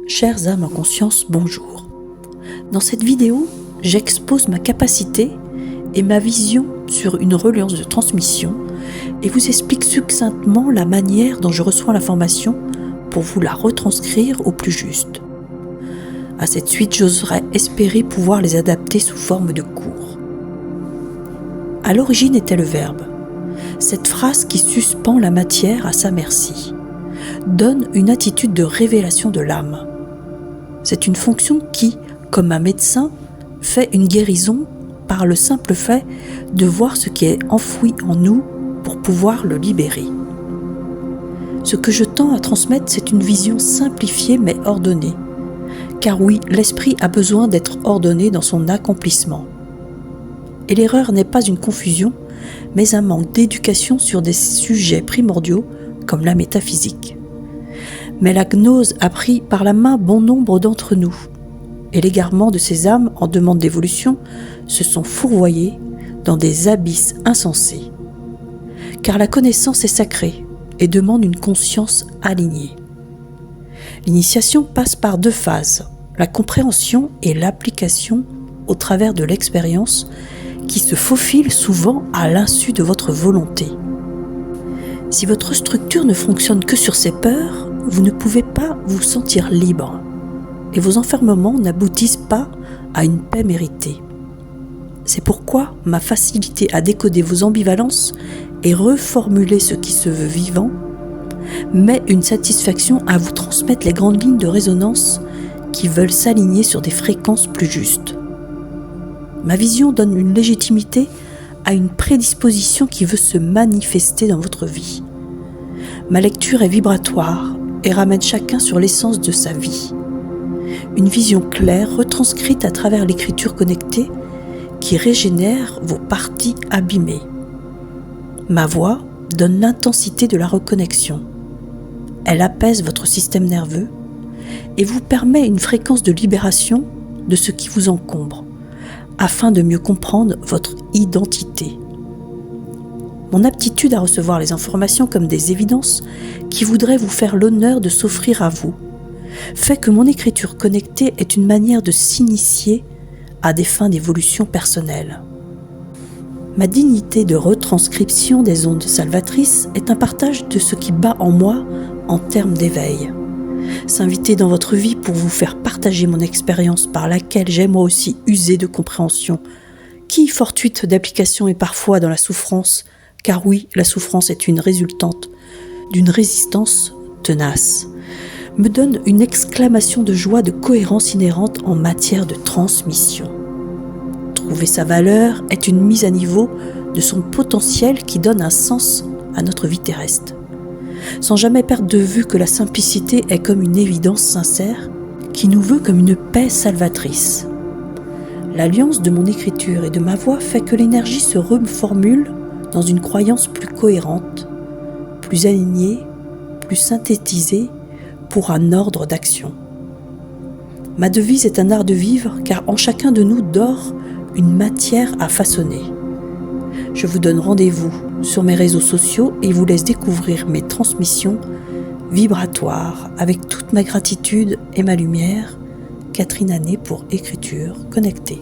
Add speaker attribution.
Speaker 1: Chères âmes en conscience, bonjour. Dans cette vidéo, j'expose ma capacité et ma vision sur une reliance de transmission et vous explique succinctement la manière dont je reçois l'information pour vous la retranscrire au plus juste. À cette suite, j'oserais espérer pouvoir les adapter sous forme de cours. À l'origine était le verbe. Cette phrase qui suspend la matière à sa merci donne une attitude de révélation de l'âme. C'est une fonction qui, comme un médecin, fait une guérison par le simple fait de voir ce qui est enfoui en nous pour pouvoir le libérer. Ce que je tends à transmettre, c'est une vision simplifiée mais ordonnée. Car oui, l'esprit a besoin d'être ordonné dans son accomplissement. Et l'erreur n'est pas une confusion, mais un manque d'éducation sur des sujets primordiaux comme la métaphysique. Mais la gnose a pris par la main bon nombre d'entre nous, et l'égarement de ces âmes en demande d'évolution se sont fourvoyés dans des abysses insensés. Car la connaissance est sacrée et demande une conscience alignée. L'initiation passe par 2 phases, la compréhension et l'application au travers de l'expérience qui se faufile souvent à l'insu de votre volonté. Si votre structure ne fonctionne que sur ces peurs, vous ne pouvez pas vous sentir libre et vos enfermements n'aboutissent pas à une paix méritée. C'est pourquoi ma facilité à décoder vos ambivalences et reformuler ce qui se veut vivant met une satisfaction à vous transmettre les grandes lignes de résonance qui veulent s'aligner sur des fréquences plus justes. Ma vision donne une légitimité à une prédisposition qui veut se manifester dans votre vie. Ma lecture est vibratoire et ramène chacun sur l'essence de sa vie. Une vision claire retranscrite à travers l'écriture connectée qui régénère vos parties abîmées. Ma voix donne l'intensité de la reconnexion. Elle apaise votre système nerveux et vous permet une fréquence de libération de ce qui vous encombre, afin de mieux comprendre votre identité. Mon aptitude à recevoir les informations comme des évidences qui voudraient vous faire l'honneur de s'offrir à vous fait que mon écriture connectée est une manière de s'initier à des fins d'évolution personnelle. Ma dignité de retranscription des ondes salvatrices est un partage de ce qui bat en moi en termes d'éveil. S'inviter dans votre vie pour vous faire partager mon expérience par laquelle j'ai moi aussi usé de compréhension, qui fortuite d'application est parfois dans la souffrance, car oui, la souffrance est une résultante d'une résistance tenace, me donne une exclamation de joie de cohérence inhérente en matière de transmission. Trouver sa valeur est une mise à niveau de son potentiel qui donne un sens à notre vie terrestre. Sans jamais perdre de vue que la simplicité est comme une évidence sincère qui nous veut comme une paix salvatrice. L'alliance de mon écriture et de ma voix fait que l'énergie se reformule dans une croyance plus cohérente, plus alignée, plus synthétisée pour un ordre d'action. Ma devise est un art de vivre car en chacun de nous dort une matière à façonner. Je vous donne rendez-vous sur mes réseaux sociaux et vous laisse découvrir mes transmissions vibratoires avec toute ma gratitude et ma lumière. Catherine Anet pour Écriture Connectée.